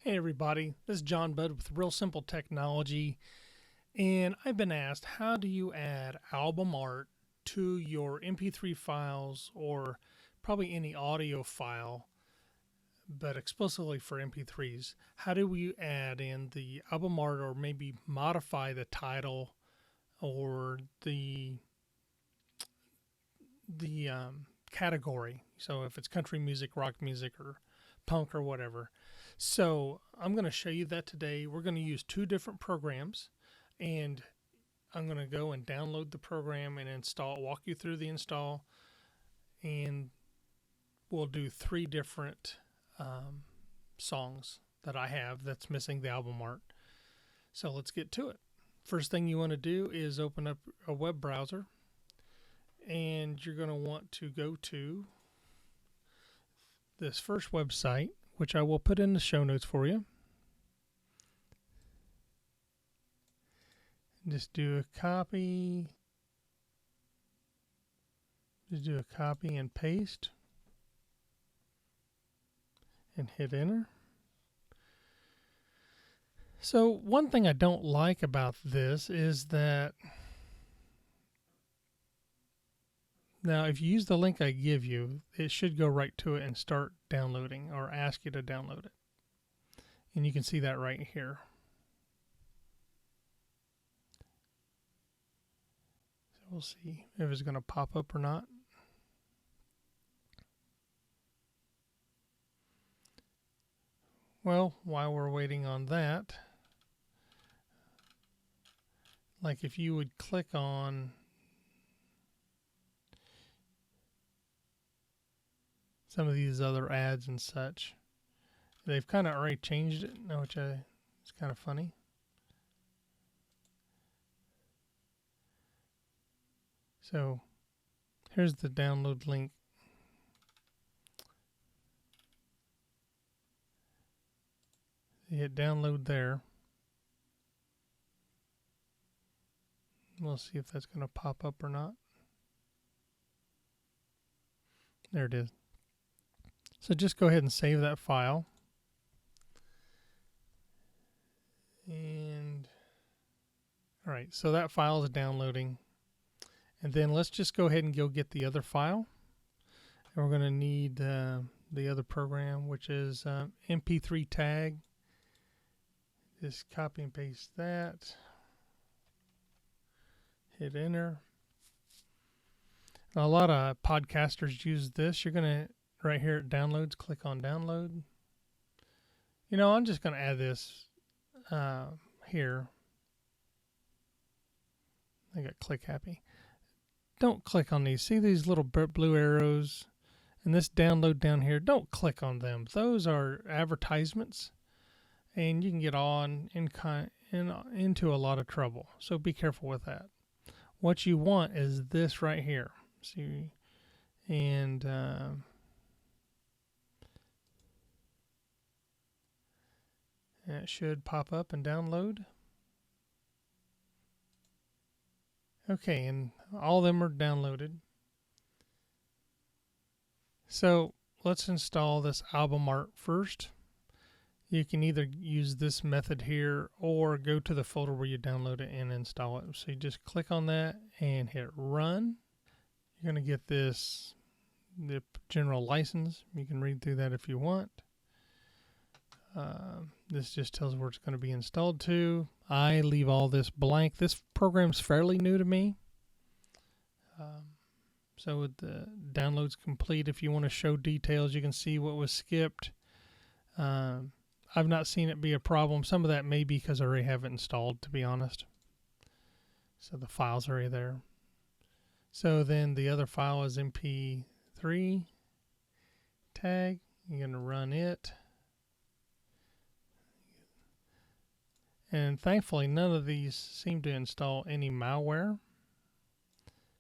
Hey everybody, this is John Budd with Real Simple Technology, and I've been asked, how do you add album art to your mp3 files or probably any audio file, but explicitly for mp3s? How do we add in the album art or maybe modify the title or the category? So if it's country music, rock music, or punk or whatever. So I'm going to show you that today. We're going to use two different programs, and I'm going to go and download the program and walk you through the install, and we'll do three different songs that I have that's missing the album art. So let's get to it. First thing you want to do is open up a web browser, and you're going to want to go to this first website, which I will put in the show notes for you. Just do a copy. Just do a copy and paste and hit enter. So one thing I don't like about this is that now if you use the link I give you, it should go right to it and start downloading or ask you to download it. And you can see that right here. So we'll see if it's going to pop up or not. Well, while we're waiting on that, like if you would click on some of these other ads and such, they've kind of already changed it, which is kind of funny. So here's the download link. You hit download there. We'll see if that's going to pop up or not. There it is. So just go ahead and save that file. And all right, so that file is downloading. And then let's just go ahead and go get the other file. And we're going to need the other program, which is mp3tag. Just copy and paste that. Hit enter. Now, a lot of podcasters use this. You're going to, right here at downloads, click on download. You know, I'm just going to add this here. I got click happy. Don't click on these. See these little blue arrows and this download down here? Don't click on them. Those are advertisements, and you can get into a lot of trouble. So be careful with that. What you want is this right here. See, and it should pop up and download. Okay, and all of them are downloaded. So let's install this album art first. You can either use this method here or go to the folder where you download it and install it. So you just click on that and hit run. You're going to get the general license. You can read through that if you want. This just tells where it's going to be installed to. I leave all this blank. This program's fairly new to me. So with the downloads complete, if you want to show details, you can see what was skipped. I've not seen it be a problem. Some of that may be because I already have it installed, to be honest. So the file's already there. So then the other file is mp3 tag. You're going to run it. And thankfully, none of these seem to install any malware.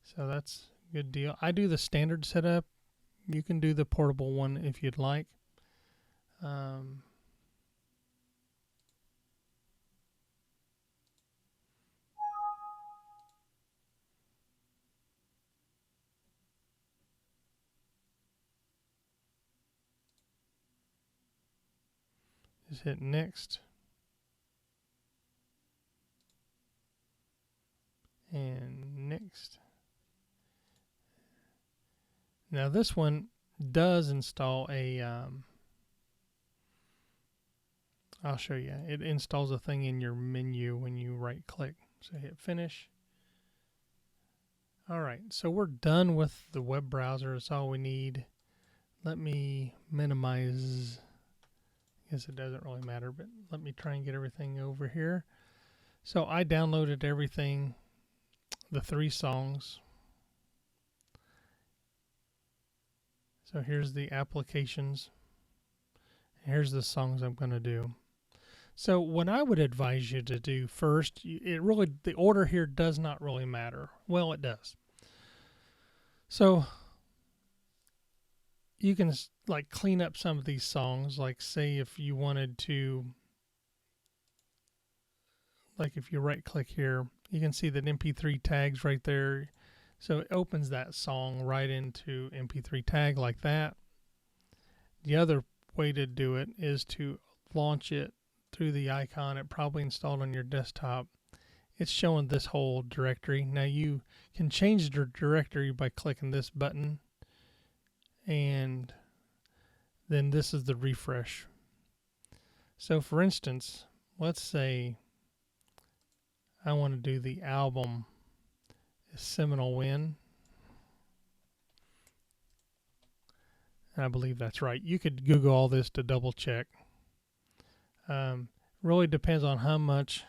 So that's a good deal. I do the standard setup. You can do the portable one if you'd like. Just hit next. And next. Now this one does install a, I'll show you. It installs a thing in your menu when you right click. So hit finish. Alright, so we're done with the web browser. That's all we need. Let me minimize. I guess it doesn't really matter, but let me try and get everything over here. So I downloaded everything, the 3 songs. So here's the applications. Here's the songs I'm going to do. So what I would advise you to do first, the order here does not really matter. Well, it does. So you can like clean up some of these songs, like say if you wanted to, like if you right click here, you can see that mp3 tags right there. So it opens that song right into mp3 tag like that. The other way to do it is to launch it through the icon. It probably installed on your desktop. It's showing this whole directory. Now you can change the directory by clicking this button, and then this is the refresh. So for instance, let's say I want to do the album Seminole Wind. And I believe that's right. You could Google all this to double check. Really depends on how much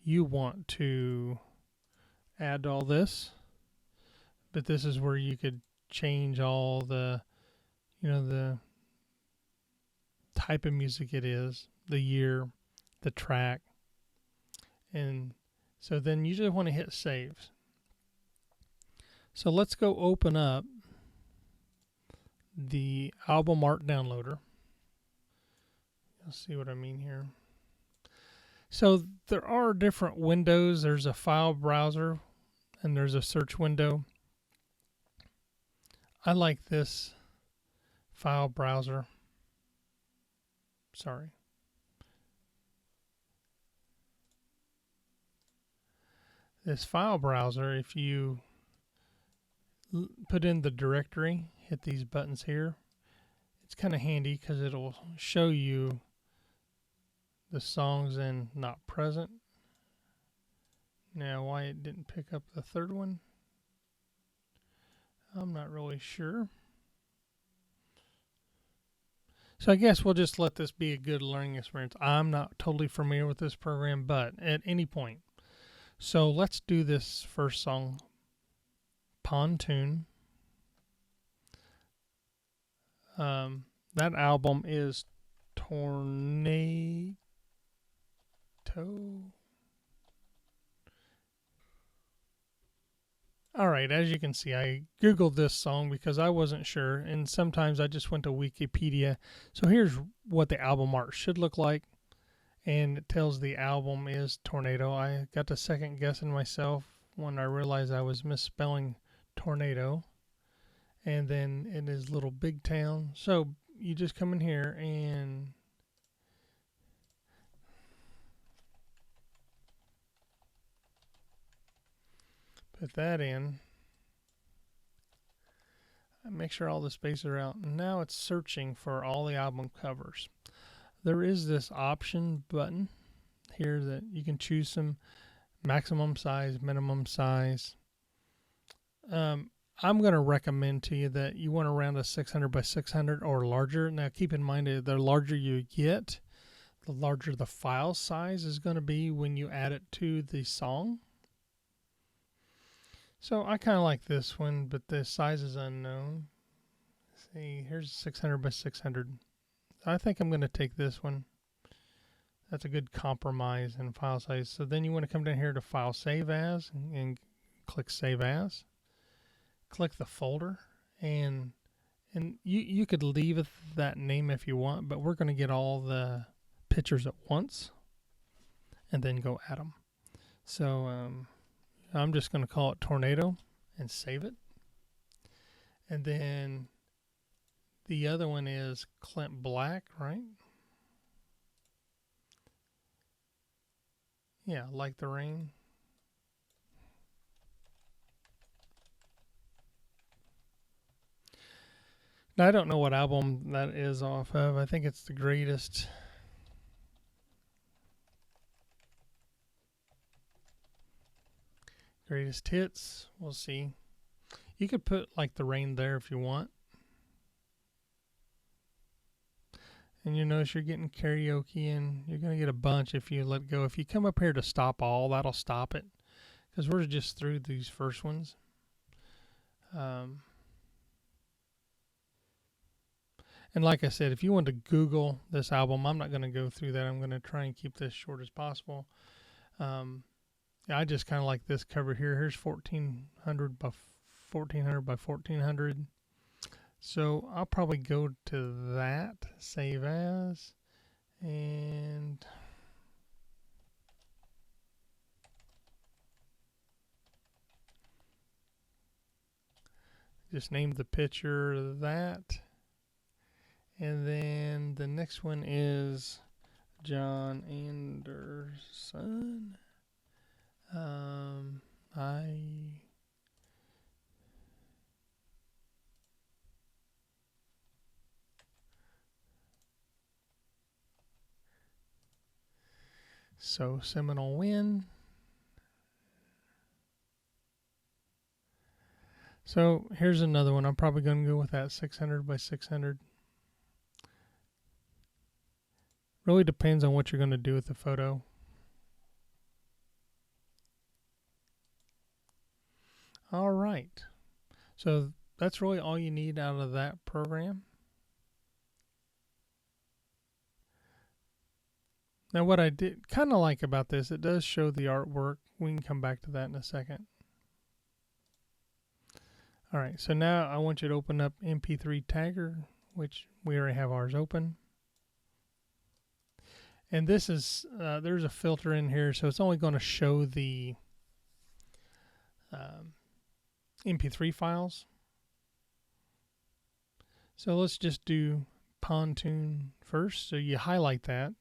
you want to add to all this. But this is where you could change all the, the type of music it is, the year, the track. And so then you just want to hit save. So let's go open up the album art downloader. You'll see what I mean here. So there are different windows. There's a file browser and there's a search window. I like this file browser. Sorry. This file browser, if you put in the directory, hit these buttons here, it's kind of handy because it'll show you the songs in not present. Now why it didn't pick up the third one, I'm not really sure. So I guess we'll just let this be a good learning experience. I'm not totally familiar with this program, but at any point. So let's do this first song, Pontoon. That album is Tornado. Alright, as you can see, I Googled this song because I wasn't sure, and sometimes I just went to Wikipedia. So here's what the album art should look like, and it tells the album is Tornado. I got to second guessing myself when I realized I was misspelling tornado. And then it is Little Big Town. So you just come in here and put that in. And make sure all the spaces are out. And now it's searching for all the album covers. There is this option button here that you can choose some maximum size, minimum size. I'm going to recommend to you that you want around a 600 by 600 or larger. Now keep in mind that the larger you get, the larger the file size is going to be when you add it to the song. So I kind of like this one, but the size is unknown. Let's see, here's 600 by 600. I think I'm going to take this one. That's a good compromise in file size. So then you want to come down here to File Save As and click Save As. Click the folder, and you could leave it that name if you want, but we're going to get all the pictures at once and then go add them. So I'm just going to call it Tornado and save it. And then the other one is Clint Black, right? Yeah, Like the Rain. Now, I don't know what album that is off of. I think it's the Greatest Hits. We'll see. You could put Like the Rain there if you want. And you notice you're getting karaoke, and you're going to get a bunch if you let go. If you come up here to stop all, that'll stop it. Because we're just through these first ones. And like I said, if you want to Google this album, I'm not going to go through that. I'm going to try and keep this short as possible. Yeah, I just kind of like this cover here. Here's 1400 by 1400. So I'll probably go to that, save as, and just name the picture that. And then the next one is John Anderson. So Seminole Win. So here's another one. I'm probably going to go with that 600 by 600. Really depends on what you're going to do with the photo. All right. So that's really all you need out of that program. Now what I did kind of like about this, it does show the artwork. We can come back to that in a second. All right, so now I want you to open up mp3 tagger, which we already have ours open. And this is, there's a filter in here, so it's only going to show the mp3 files. So let's just do Pontoon first. So you highlight that,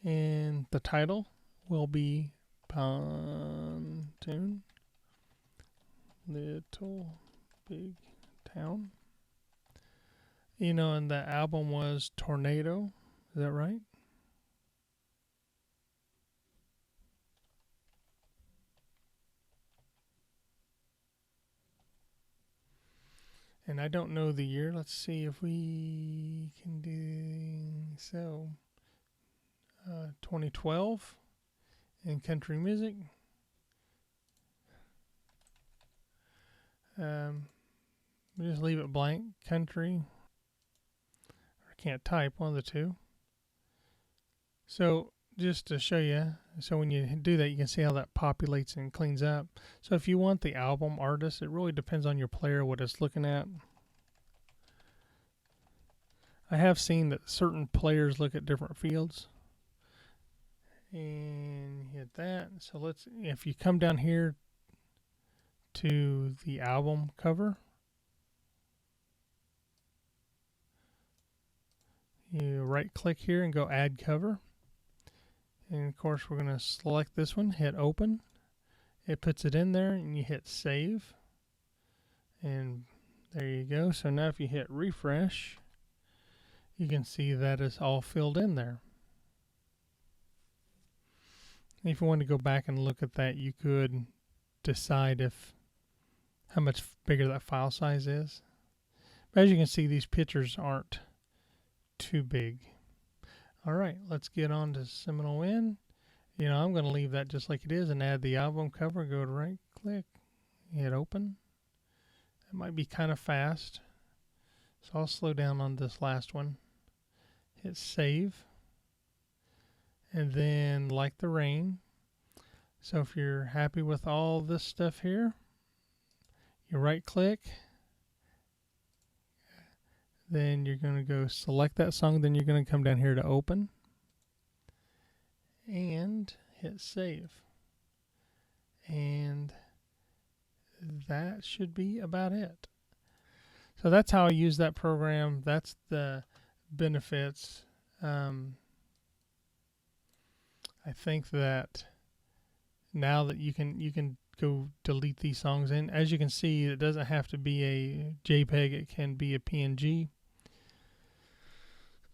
and the title will be Pontoon, Little Big Town. You know, and the album was Tornado. Is that right? And I don't know the year. Let's see if we can do so. 2012 in country music. We just leave it blank. Country. Or can't type, one of the two. So just to show you, so when you do that, you can see how that populates and cleans up. So if you want the album artist, it really depends on your player, what it's looking at. I have seen that certain players look at different fields. And hit that. So if you come down here to the album cover, you right click here and go add cover. And of course we're going to select this one, hit open. It puts it in there, and you hit save. And there you go. So now if you hit refresh, you can see that it's all filled in there. If you want to go back and look at that, you could decide how much bigger that file size is. But as you can see, these pictures aren't too big. All right, let's get on to Seminole Win. You know, I'm going to leave that just like it is and add the album cover. Go to right click, hit open. It might be kind of fast, so I'll slow down on this last one. Hit save. And then Like the Rain. So if you're happy with all this stuff here, you right click, then you're going to go select that song, then you're going to come down here to open and hit save. And that should be about it. So that's how I use that program. That's the benefits. I think that now that you can go delete these songs. And as you can see, it doesn't have to be a JPEG, it can be a PNG.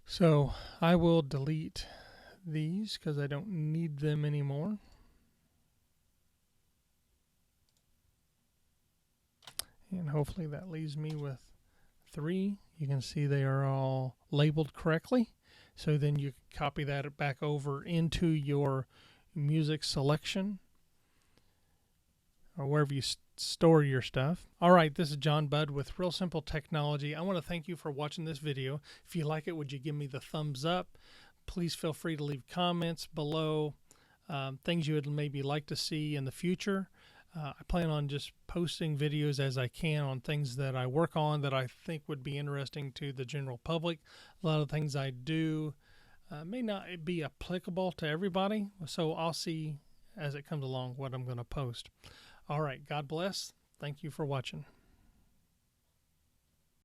So I will delete these because I don't need them anymore. And hopefully that leaves me with 3. You can see they are all labeled correctly. So then you copy that back over into your music selection or wherever you store your stuff. All right, this is John Budd with Real Simple Technology. I want to thank you for watching this video. If you like it, would you give me the thumbs up? Please feel free to leave comments below, things you would maybe like to see in the future. I plan on just posting videos as I can on things that I work on that I think would be interesting to the general public. A lot of things I do may not be applicable to everybody, so I'll see as it comes along what I'm going to post. All right, God bless. Thank you for watching.